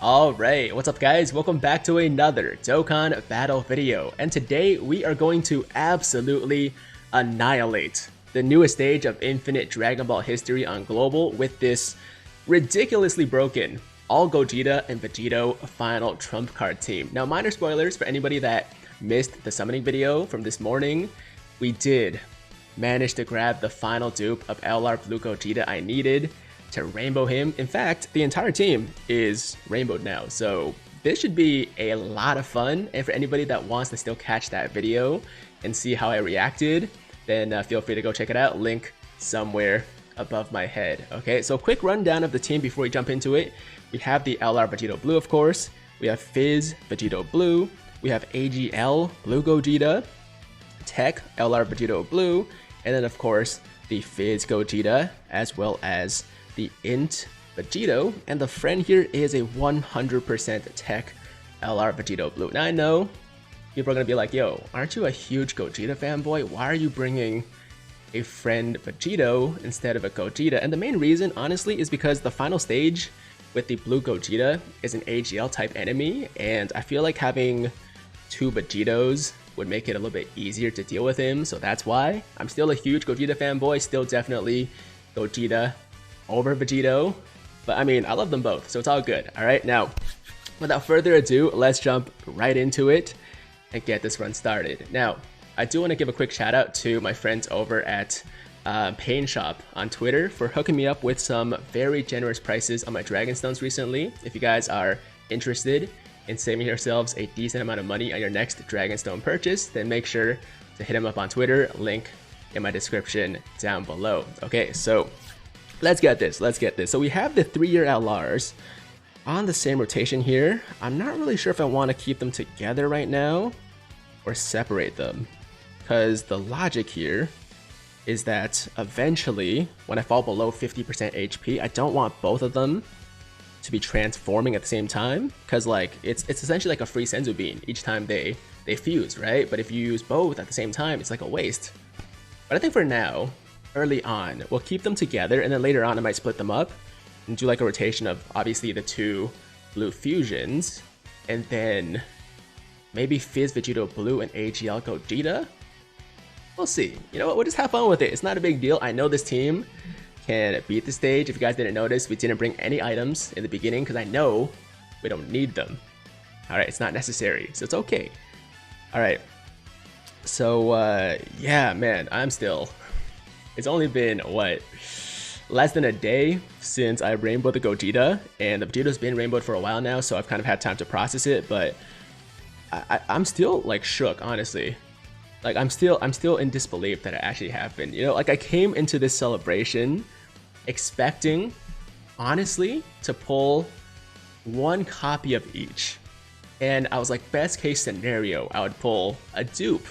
Alright, what's up guys? Welcome back to another Dokkan battle video, and today we are going to absolutely annihilate the newest stage of Infinite Dragon Ball history on Global with this ridiculously broken all Gogeta and Vegito final trump card team. Now, minor spoilers for anybody that missed the summoning video from this morning. We did manage to grab the final dupe of LR Blue Gogeta I needed to rainbow him. In fact, the entire team is rainbowed now, so this should be a lot of fun. And for anybody that wants to still catch that video and see how I reacted, then feel free to go check it out. Link somewhere above my head. Okay, so quick rundown of the team before we jump into it. We have the LR Vegito Blue, of course. We have Fizz Vegito Blue. We have AGL Blue Gogeta, Tech LR Vegito Blue, and then of course the Fizz Gogeta, as well as the Int Vegito, and the friend here is a 100% Tech LR Vegito Blue. Now I know people are gonna be like, yo, aren't you a huge Gogeta fanboy? Why are you bringing a friend Vegito instead of a Gogeta? And the main reason, honestly, is because the final stage with the Blue Gogeta is an AGL type enemy, and I feel like having two Vegitos would make it a little bit easier to deal with him, so that's why. I'm still a huge Gogeta fanboy, still definitely Gogeta over Vegito, but I mean, I love them both, so it's all good. Alright, now, without further ado, let's jump right into it and get this run started. Now, I do want to give a quick shout out to my friends over at Pain Shop on Twitter for hooking me up with some very generous prices on my Dragon Stones recently. If you guys are interested in saving yourselves a decent amount of money on your next Dragon Stone purchase, then make sure to hit them up on Twitter, link in my description down below. Okay, so let's get this. So we have the 3-year LRs on the same rotation here. I'm not really sure if I want to keep them together right now or separate them, because the logic here is that eventually when I fall below 50% HP, I don't want both of them to be transforming at the same time, because like it's essentially like a free Senzu Bean each time they fuse, right? But if you use both at the same time, it's like a waste. But I think for now, early on, we'll keep them together, and then later on I might split them up and do like a rotation of obviously the two blue fusions, and then maybe Fizz Vegito Blue and AGL Gogeta. We'll see. You know what, we'll just have fun with it. It's not a big deal. I know this team can beat the stage. If you guys didn't notice, we didn't bring any items in the beginning because I know we don't need them. Alright, it's not necessary, so it's okay. Alright, so yeah, man, I'm still... It's only been, what, less than a day since I rainbowed the Gogeta, and the Vegito's been rainbowed for a while now, so I've kind of had time to process it, but I'm still, like, shook, honestly. Like, I'm still in disbelief that it actually happened. You know, like, I came into this celebration expecting, honestly, to pull one copy of each. And I was like, best case scenario, I would pull a dupe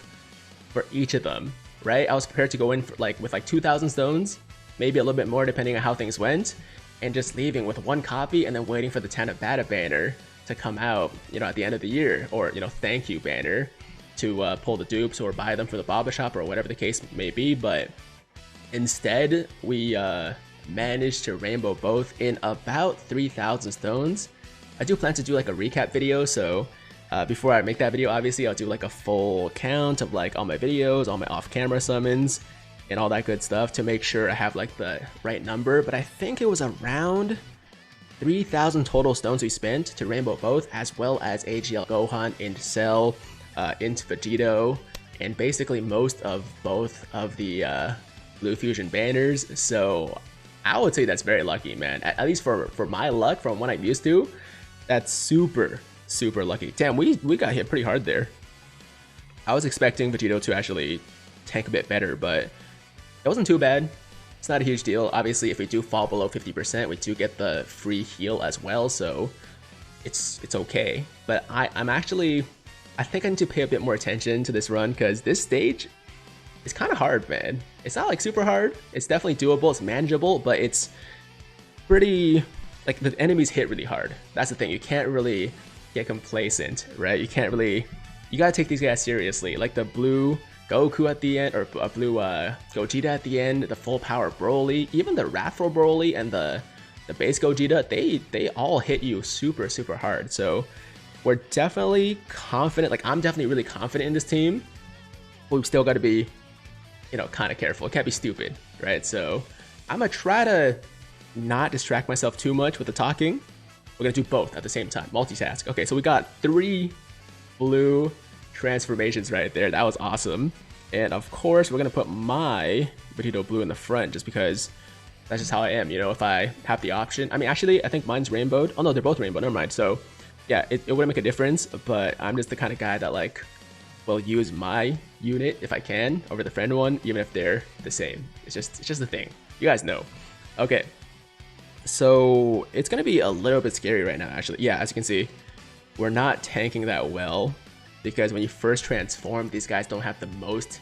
for each of them. Right? I was prepared to go in for with 2,000 stones, maybe a little bit more depending on how things went, and just leaving with one copy and then waiting for the Tanabata banner to come out, you know, at the end of the year, or, you know, thank you banner to pull the dupes or buy them for the Baba shop or whatever the case may be. But instead, we managed to rainbow both in about 3,000 stones. I do plan to do like a recap video, so before I make that video, obviously, I'll do like a full count of like all my videos, all my off-camera summons, and all that good stuff to make sure I have like the right number. But I think it was around 3,000 total stones we spent to rainbow both, as well as AGL Gohan, Int Cell, Int Vegito, and basically most of both of the Blue Fusion banners. So I would say that's very lucky, man. At least for my luck, from what I'm used to, that's super lucky. Damn, we got hit pretty hard there. I was expecting Vegito to actually tank a bit better, but it wasn't too bad. It's not a huge deal. Obviously, if we do fall below 50%, we do get the free heal as well, so it's okay. But I think I need to pay a bit more attention to this run, because this stage is kind of hard, man. It's not like super hard. It's definitely doable. It's manageable, but it's pretty... like, the enemies hit really hard. That's the thing. You can't really get complacent, right? You gotta take these guys seriously. Like the blue Goku at the end, or blue Gogeta at the end, the full power Broly, even the Wrathful Broly and the the base Gogeta, they all hit you super, super hard. So we're definitely confident. Like, I'm definitely really confident in this team. But we've still got to be, you know, kind of careful. It can't be stupid, right? So I'm going to try to not distract myself too much with the talking. We're going to do both at the same time. Multitask. Okay, so we got 3 blue transformations right there. That was awesome. And of course, we're going to put my Vegito blue in the front just because that's just how I am. You know, if I have the option. I mean, actually, I think mine's rainbowed. Oh, no, they're both rainbow. Never mind. So yeah, it wouldn't make a difference, but I'm just the kind of guy that, like, will use my unit if I can over the friend one, even if they're the same. It's just the thing. You guys know. Okay. So it's going to be a little bit scary right now, actually. Yeah, as you can see, we're not tanking that well because when you first transform, these guys don't have the most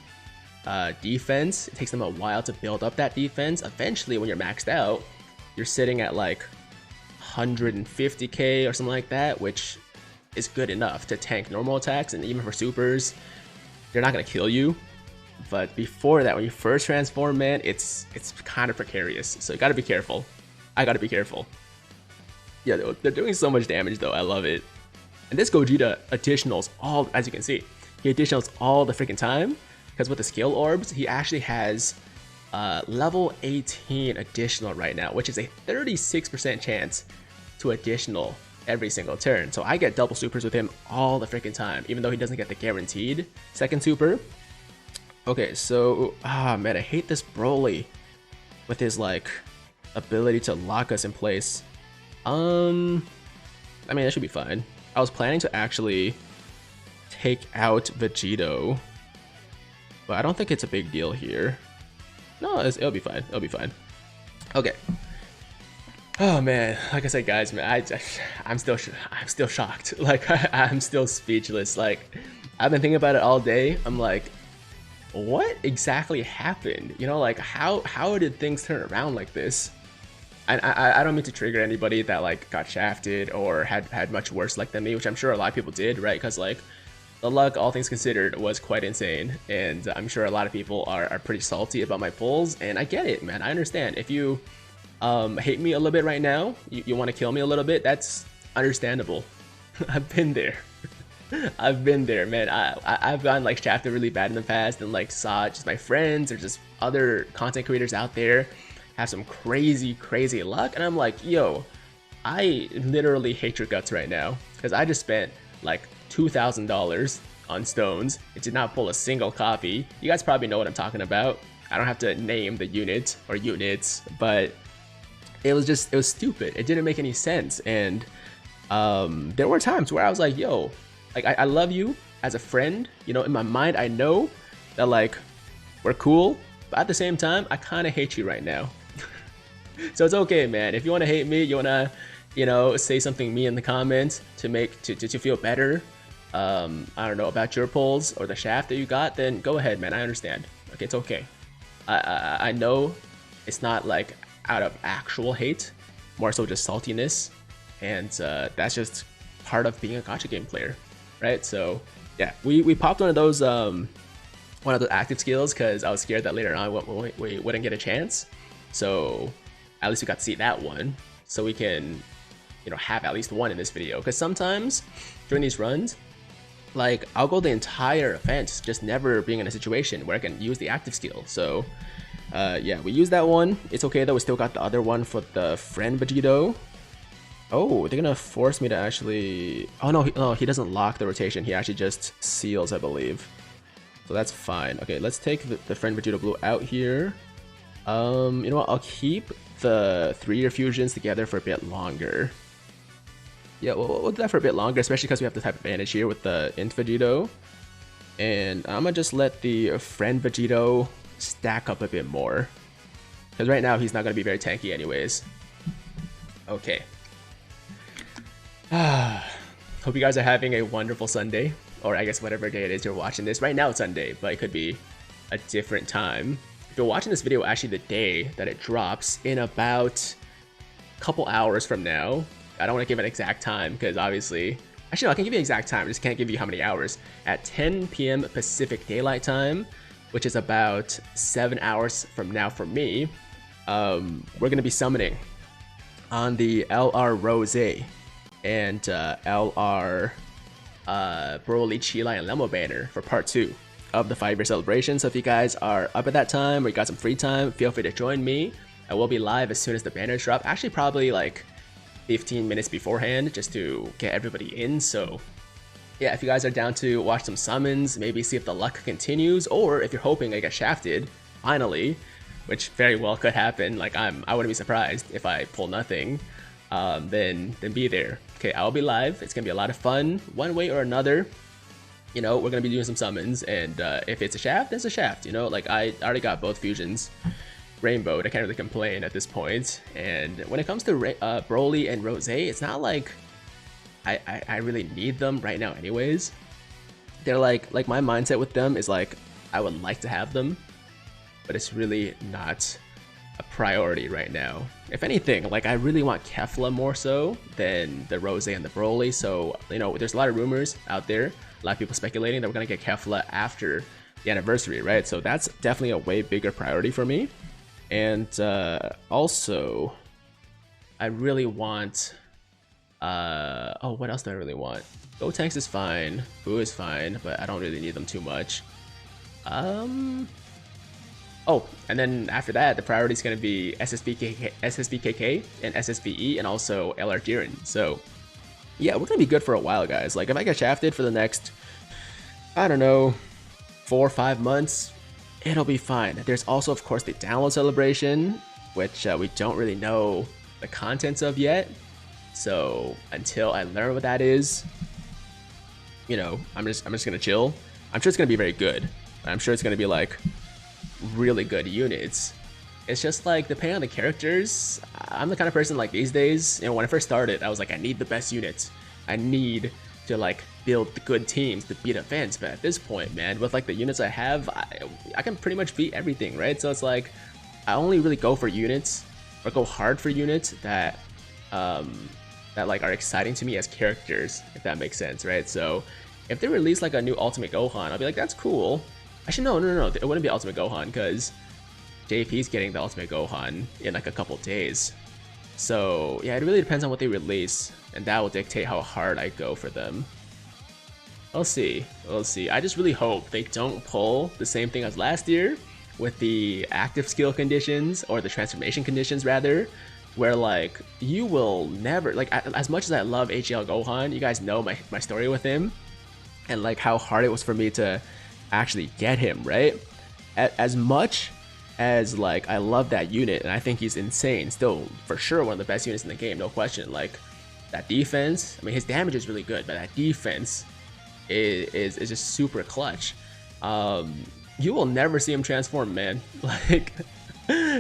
defense. It takes them a while to build up that defense. Eventually, when you're maxed out, you're sitting at like 150k or something like that, which is good enough to tank normal attacks. And even for supers, they're not going to kill you. But before that, when you first transform, man, it's kind of precarious. So you got to be careful. I got to be careful. Yeah, they're doing so much damage though. I love it. And this Gogeta additionals all, as you can see, he additionals all the freaking time. Because with the skill orbs, he actually has level 18 additional right now, which is a 36% chance to additional every single turn. So I get double supers with him all the freaking time, even though he doesn't get the guaranteed second super. Okay, so, man, I hate this Broly with his, like, ability to lock us in place. I mean, that should be fine. I was planning to actually take out Vegito, but I don't think it's a big deal here. No, it'll be fine. It'll be fine. Okay. Oh man, like I said, guys, man, I'm still shocked. Like I'm still speechless. Like I've been thinking about it all day. I'm like, what exactly happened? You know, like how did things turn around like this? And I don't mean to trigger anybody that like got shafted or had much worse luck than me, which I'm sure a lot of people did, right? Because like the luck, all things considered, was quite insane, and I'm sure a lot of people are pretty salty about my pulls, and I get it, man. I understand. If you hate me a little bit right now, you want to kill me a little bit, that's understandable. I've been there. I've been there, man. I've gotten like shafted really bad in the past, and like saw just my friends or just other content creators out there have some crazy luck, and I'm like, yo, I literally hate your guts right now because I just spent like $2,000 on stones. It did not pull a single copy. You guys probably know what I'm talking about. I don't have to name the unit or units, but it was stupid. It didn't make any sense. And there were times where I was like, yo, like I love you as a friend. You know, in my mind, I know that like we're cool, but at the same time, I kind of hate you right now. So it's okay, man. If you want to hate me, you want to, you know, say something me in the comments to feel better. I don't know, about your pulls or the shaft that you got, then go ahead, man. I understand. Okay, it's okay. I know it's not like out of actual hate, more so just saltiness, and that's just part of being a gacha game player, right? So yeah, we popped one of those active skills because I was scared that later on we wouldn't get a chance. So at least we got to see that one, so we can, you know, have at least one in this video. Because sometimes during these runs, like I'll go the entire event just never being in a situation where I can use the active skill. So yeah, we used that one. It's okay though, we still got the other one for the friend Vegito. Oh, they're gonna force me to actually, oh no, he doesn't lock the rotation, he actually just seals, I believe. So that's fine. Okay, let's take the friend Vegito Blue out here. You know what, I'll keep the 3-year fusions together for a bit longer. Yeah, we'll do that for a bit longer, especially because we have the type advantage here with the Int Vegito. And I'm gonna just let the friend Vegito stack up a bit more, because right now he's not gonna be very tanky anyways. Okay. Hope you guys are having a wonderful Sunday, or I guess whatever day it is you're watching this. Right now it's Sunday, but it could be a different time. If you're watching this video actually the day that it drops, in about a couple hours from now, I don't want to give an exact time because obviously, actually no, I can give you an exact time, I just can't give you how many hours. At 10 p.m. Pacific Daylight Time, which is about 7 hours from now for me, we're going to be summoning on the LR Rose and LR Broly, Chila, and Lemo banner for part 2 of the 5-year celebration. So if you guys are up at that time or you got some free time, feel free to join me. I will be live as soon as the banners drop. Actually, probably like 15 minutes beforehand, just to get everybody in. So yeah, if you guys are down to watch some summons, maybe see if the luck continues, or if you're hoping I get shafted finally, which very well could happen. Like I wouldn't be surprised if I pull nothing. Then be there. Okay, I'll be live. It's gonna be a lot of fun, one way or another. You know, we're gonna be doing some summons, and if it's a shaft, it's a shaft. You know, like I already got both fusions rainbowed. I can't really complain at this point. And when it comes to Broly and Rose, it's not like I really need them right now anyways. They're like my mindset with them is like, I would like to have them, but it's really not a priority right now. If anything, like I really want Kefla more so than the Rose and the Broly. So, you know, there's a lot of rumors out there, a lot of people speculating that we're gonna get Kefla after the anniversary, right? So that's definitely a way bigger priority for me. And also, I really want, oh, what else do I really want? Gotenks is fine, Boo is fine, but I don't really need them too much. Oh, and then after that, the priority is going to be SSBKK and SSVE, and also LR Jiren. So yeah, we're going to be good for a while, guys. Like if I get shafted for the next, I don't know, 4 or 5 months, it'll be fine. There's also, of course, the download celebration, which we don't really know the contents of yet. So until I learn what that is, you know, I'm just gonna chill. I'm sure it's gonna be very good. I'm sure it's gonna be like really good units. It's just like, depending on the characters, I'm the kind of person like these days, you know, when I first started, I was like, I need the best units. I need to like build the good teams to beat events. But at this point, man, with like the units I have, I can pretty much beat everything, right? So it's like, I only really go for units, or go hard for units that that like are exciting to me as characters, if that makes sense, right? So if they release like a new Ultimate Gohan, I'll be like, that's cool. Actually, no, it wouldn't be Ultimate Gohan, because JP's getting the Ultimate Gohan in like a couple days. So yeah, it really depends on what they release, and that will dictate how hard I go for them. We'll see. I just really hope they don't pull the same thing as last year with the active skill conditions, or the transformation conditions rather, where like you will never, like, as much as I love HL Gohan, you guys know my story with him, and like how hard it was for me to actually get him, right? As much as like I love that unit and I think he's insane, still for sure one of the best units in the game, no question. Like that defense, I mean his damage is really good, but that defense is just super clutch. You will never see him transform, man. Like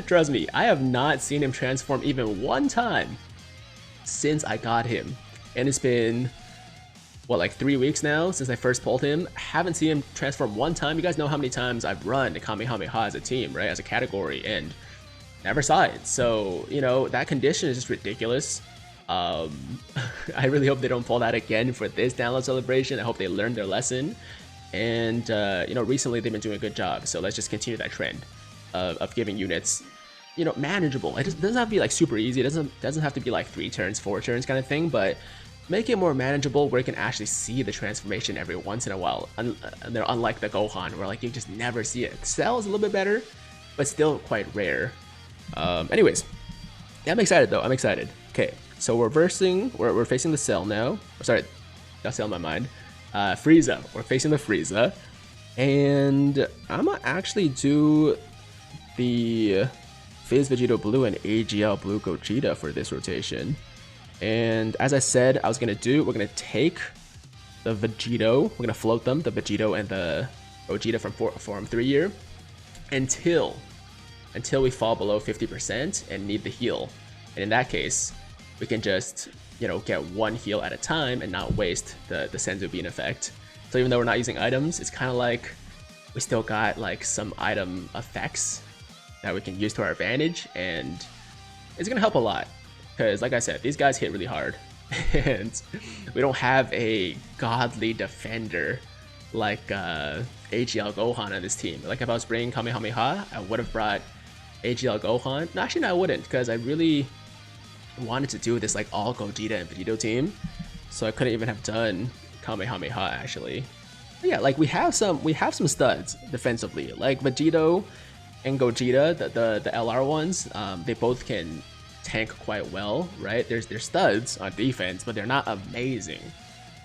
trust me, I have not seen him transform even one time since I got him, and it's been what, like 3 weeks now since I first pulled him. Haven't seen him transform one time. You guys know how many times I've run the Kamehameha as a team, right, as a category, and never saw it. So, you know, that condition is just ridiculous. I really hope they don't pull that again for this download celebration. I hope they learned their lesson, and you know, recently they've been doing a good job, so let's just continue that trend of giving units, you know, manageable. It doesn't have to be like super easy. It doesn't have to be like 3 turns, 4 turns kind of thing, but make it more manageable where you can actually see the transformation every once in a while. They're unlike the Gohan, where like you just never see it. Cell is a little bit better, but still quite rare. Anyways, yeah, I'm excited though. I'm excited. Okay, so we're facing the Cell now. Oh, sorry, not Cell in my mind. Frieza. We're facing the Frieza, and I'm gonna actually do the Fizz Vegito Blue and AGL Blue Gogeta for this rotation. And as I said I was gonna do, we're gonna take the Vegito, we're gonna float them, the Vegito and the Gogeta from Form 3 year, until we fall below 50% and need the heal. And in that case, we can just, you know, get 1 heal at a time and not waste the Senzu Bean effect. So even though we're not using items, it's kind of like we still got like some item effects that we can use to our advantage, and it's gonna help a lot. Because like I said, these guys hit really hard, and we don't have a godly defender like AGL Gohan on this team. Like if I was bringing Kamehameha, I would have brought AGL Gohan. No, actually no, I wouldn't, because I really wanted to do this like all Gogeta and Vegito team, so I couldn't even have done Kamehameha actually. But yeah, like we have some studs defensively, like Vegito and Gogeta, the LR ones. They both can tank quite well, right? They're studs on defense, but they're not amazing,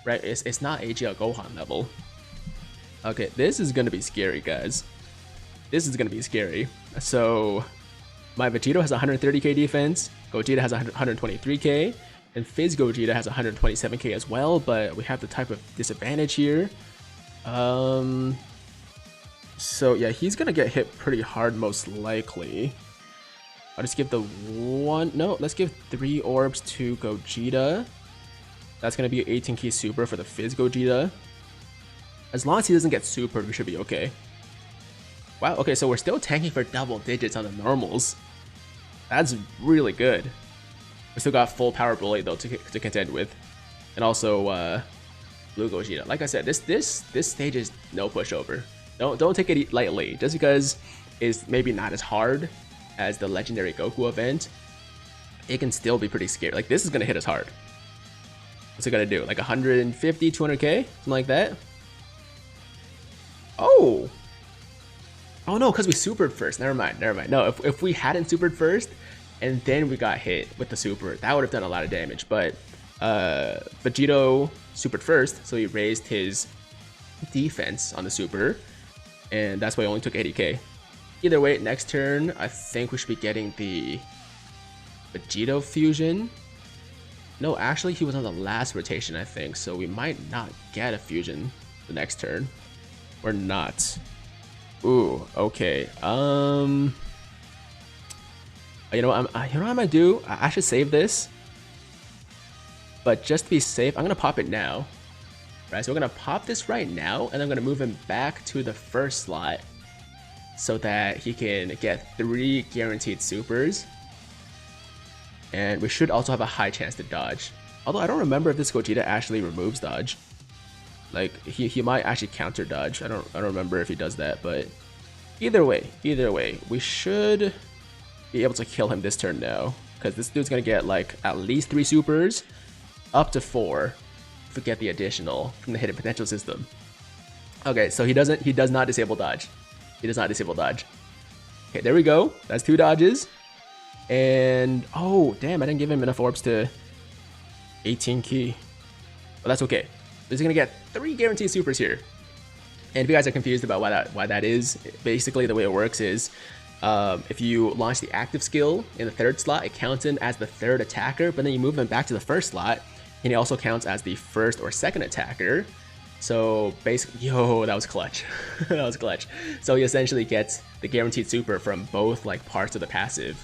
right? It's not AGL Gohan level. Okay, this is gonna be scary, guys. This is gonna be scary. So my Vegito has 130k defense, Gogeta has 123k, and Fizz Gogeta has 127k as well, but we have the type of disadvantage here. So yeah, he's gonna get hit pretty hard most likely. I'll just give the one, no, let's give 3 orbs to Gogeta. That's gonna be an 18k super for the Fizz Gogeta. As long as he doesn't get super, we should be okay. Wow, okay, so we're still tanking for double digits on the normals. That's really good. We still got full power Broly though to contend with. And also Blue Gogeta. Like I said, this stage is no pushover. Don't take it lightly. Just because it's maybe not as hard as the legendary Goku event, it can still be pretty scary. Like, this is gonna hit us hard. What's it gonna do? Like 150, 200k? Something like that? Oh! Oh no, because we supered first. Never mind. No, if we hadn't supered first, and then we got hit with the super, that would have done a lot of damage. But Vegito supered first, so he raised his defense on the super, and that's why he only took 80k. Either way, next turn, I think we should be getting the Vegito fusion. No, actually, he was on the last rotation, I think, so we might not get a fusion the next turn. Or not. Ooh, okay. You know what I'm gonna do? I should save this. But just to be safe, I'm gonna pop it now. Right, so we're gonna pop this right now, and I'm gonna move him back to the first slot so that he can get 3 guaranteed supers. And we should also have a high chance to dodge. Although I don't remember if this Gogeta actually removes dodge. Like, he might actually counter dodge. I don't remember if he does that, but either way, we should be able to kill him this turn now, because this dude's gonna get like at least 3 supers, up to 4 if we get the additional from the hidden potential system. Okay, so he does not disable dodge. He does not disable dodge. Okay, there we go. That's 2 dodges. And oh damn, I didn't give him enough orbs to 18 key. But that's okay. He's gonna get 3 guaranteed supers here. And if you guys are confused about why that is, basically the way it works is if you launch the active skill in the 3rd slot, it counts in as the 3rd attacker, but then you move him back to the 1st slot, and he also counts as the 1st or 2nd attacker. So basically, yo, that was clutch. That was clutch. So he essentially gets the guaranteed super from both like parts of the passive,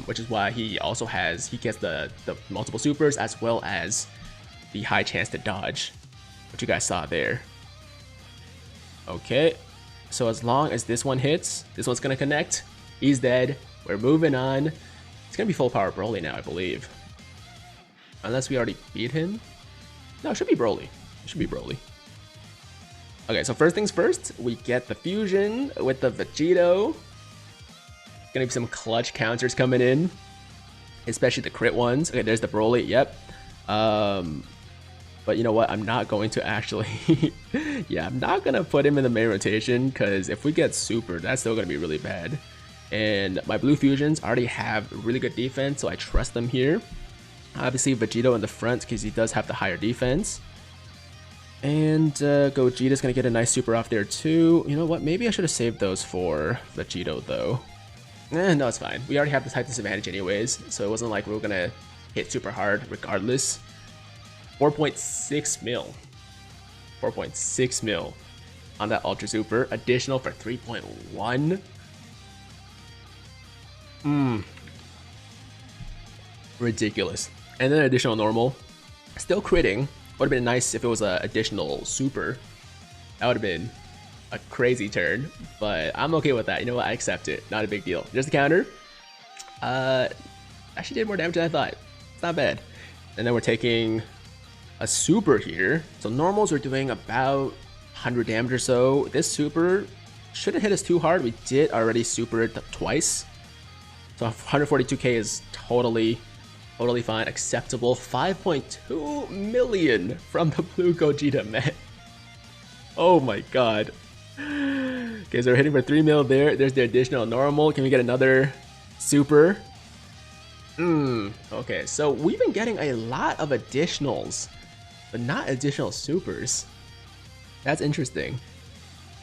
which is why he also gets the multiple supers as well as the high chance to dodge, which you guys saw there. Okay, so as long as this one hits, this one's gonna connect. He's dead. We're moving on. It's gonna be full power Broly now, I believe. Unless we already beat him. No, it should be Broly. It should be Broly. Okay, so first things first, we get the fusion with the Vegito. Gonna be some clutch counters coming in, especially the crit ones. Okay, there's the Broly. Yep. But you know what? I'm not going to actually... yeah, I'm not going to put him in the main rotation, because if we get super, that's still going to be really bad. And my blue fusions already have really good defense, so I trust them here. Obviously, Vegito in the front, because he does have the higher defense. And Gogeta's going to get a nice super off there too. You know what? Maybe I should have saved those for Vegito, though. No, it's fine. We already have the type disadvantage anyways, so it wasn't like we were going to hit super hard regardless. 4.6 mil. 4.6 mil on that Ultra Super. Additional for 3.1. Ridiculous. And then additional normal. Still critting. Would have been nice if it was an additional super. That would have been a crazy turn. But I'm okay with that. You know what? I accept it. Not a big deal. Just a counter. Actually did more damage than I thought. It's not bad. And then we're taking a super here. So normals are doing about 100 damage or so. This super shouldn't hit us too hard. We did already super it twice. So 142k is totally Totally fine, acceptable. 5.2 million from the blue Gogeta, man. Oh my god. Okay, so we're hitting for 3 mil there. There's the additional normal. Can we get another super? Okay, so we've been getting a lot of additionals, but not additional supers. That's interesting.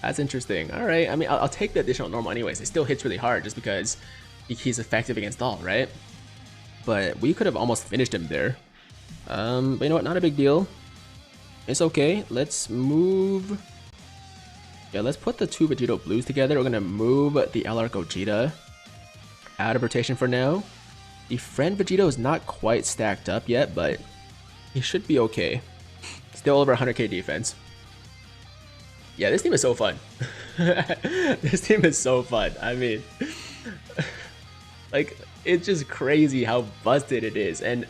That's interesting. All right, I mean, I'll take the additional normal anyways. It still hits really hard just because he's effective against all, right? But we could have almost finished him there. But you know what? Not a big deal. It's okay. Let's move. Yeah, let's put the two Vegito blues together. We're gonna move the LR Gogeta out of rotation for now. The friend Vegito is not quite stacked up yet, but he should be okay. Still over 100k defense. Yeah, this team is so fun. This team is so fun. I mean, like, it's just crazy how busted it is. And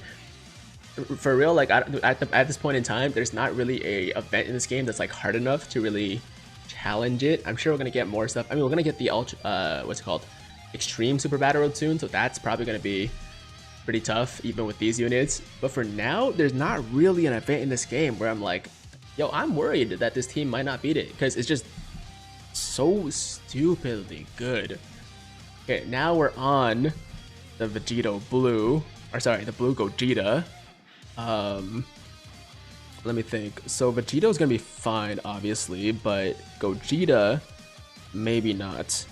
for real, like, at this point in time, there's not really a event in this game that's like hard enough to really challenge it. I'm sure we're gonna get more stuff. I mean, we're gonna get the ultra, what's it called, extreme super battle road soon, so that's probably gonna be pretty tough even with these units. But for now, there's not really an event in this game where I'm like, yo, I'm worried that this team might not beat it because it's just so stupidly good. Okay, now we're on the Vegito blue, or sorry, the blue Gogeta. Let me think. So Vegito's gonna be fine, obviously, but Gogeta, maybe not.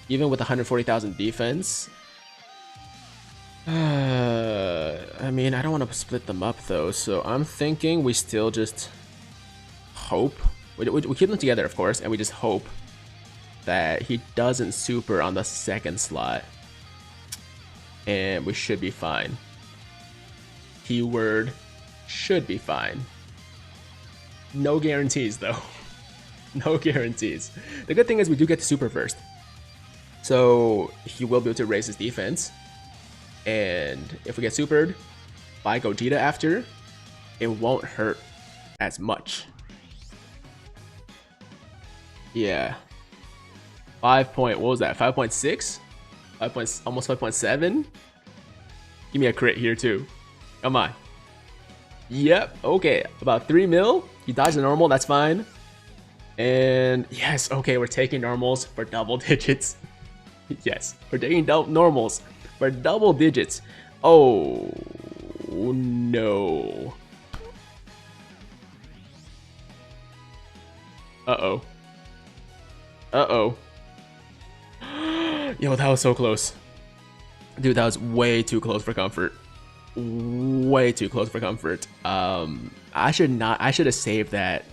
Even with 140,000 defense. I mean, I don't want to split them up though, so I'm thinking we still just hope. We keep them together, of course, and we just hope that he doesn't super on the second slot. And we should be fine. Keyword, should be fine. No guarantees though. No guarantees. The good thing is we do get to super first. So he will be able to raise his defense. And if we get supered by Gogeta after, it won't hurt as much. Yeah. What was that? 5.6? Almost 5.7? Give me a crit here too. Come on. Yep, okay. About 3 mil. He dodged the normal, that's fine. And yes, okay, we're taking normals for double digits. Yes, we're taking normals for double digits. Oh no. Uh-oh. Uh-oh. Yo, that was so close. Dude, that was way too close for comfort. Way too close for comfort. I should have saved that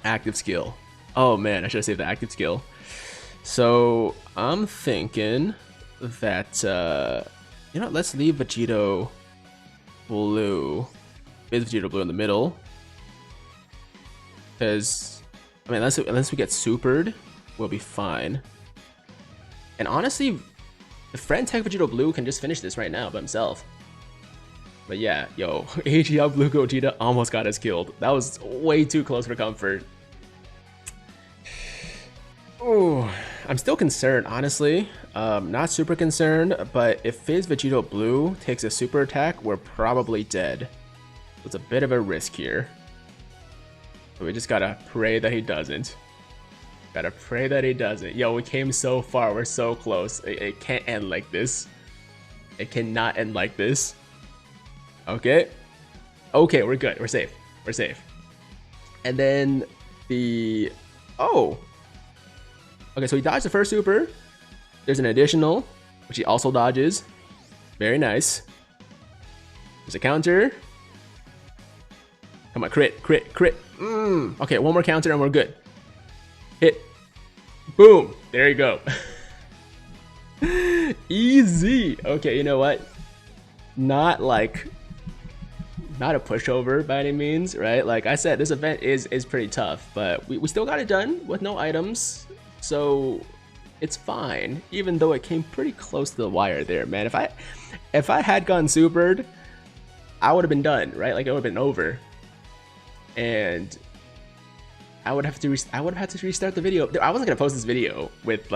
active skill. Oh man, I should have saved the active skill. So I'm thinking that you know, let's leave Vegito blue. Is Vegito blue in the middle? Because I mean, unless we get supered, we'll be fine. And honestly, the friend tech Vegito blue can just finish this right now by himself. But yeah, yo, AGL blue Gogeta almost got us killed. That was way too close for comfort. Ooh, I'm still concerned, honestly. Not super concerned, but if Fizz Vegito blue takes a super attack, we're probably dead. It's a bit of a risk here. So we just gotta pray that he doesn't. Gotta pray that he doesn't. Yo, we came so far. We're so close. It can't end like this. It cannot end like this. Okay. Okay, we're good. We're safe. We're safe. And then the... Oh. Okay, so he dodged the first super. There's an additional, which he also dodges. Very nice. There's a counter. Come on, crit, crit, crit. Okay, one more counter and we're good. Hit. Boom. There you go. Easy. Okay, you know what? Not a pushover by any means, right? Like I said, this event is pretty tough, but we still got it done with no items. So it's fine, even though it came pretty close to the wire there, man. If I had gone supered, I would have been done, right? Like it would have been over. And I would have had to restart the video. I wasn't gonna post this video with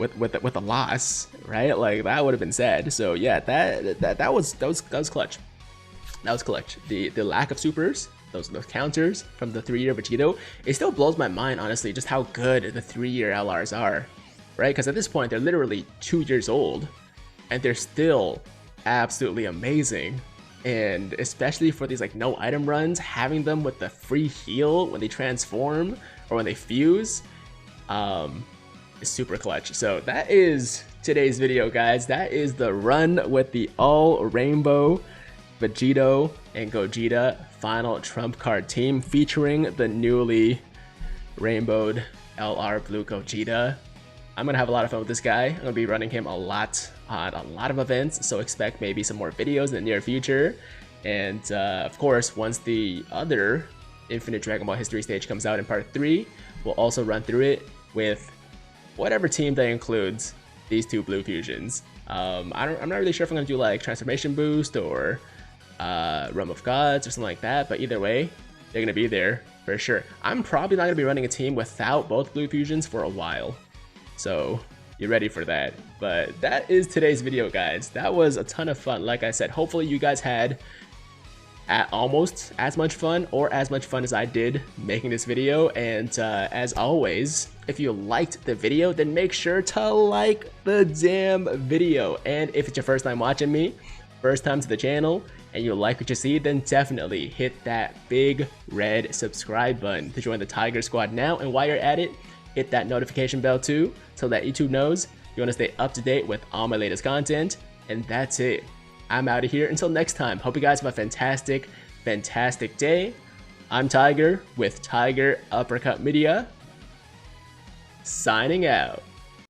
with a loss, right? Like that would have been sad. So yeah, that was clutch. That was clutch. The lack of supers, those counters from the 3-year Vegito, it still blows my mind, honestly, just how good the 3-year LRs are, right? Because at this point, they're literally 2 years old, and they're still absolutely amazing. And especially for these like no item runs, having them with the free heal when they transform or when they fuse, is super clutch. So that is today's video, guys. That is the run with the all rainbow Vegito and Gogeta final trump card team, featuring the newly rainbowed LR blue Gogeta. I'm gonna have a lot of fun with this guy. I'm gonna be running him a lot on a lot of events, so expect maybe some more videos in the near future. And of course, once the other Infinite Dragon Ball History stage comes out in part 3, we'll also run through it with whatever team that includes these 2 blue fusions. I'm not really sure if I'm gonna do like Transformation Boost or Realm of Gods or something like that, but either way, they're gonna be there for sure. I'm probably not gonna be running a team without both blue fusions for a while, so you're ready for that. But that is today's video, guys. That was a ton of fun. Like I said, hopefully you guys had almost as much fun or as much fun as I did making this video. And as always, if you liked the video, then make sure to like the damn video. And if it's your first time watching me, first time to the channel, and you like what you see, then definitely hit that big red subscribe button to join the Tiger Squad now. And while you're at it, hit that notification bell too, so that YouTube knows you want to stay up to date with all my latest content. And that's it. I'm out of here. Until next time, hope you guys have a fantastic, fantastic day. I'm Tiger with Tiger Uppercut Media, signing out.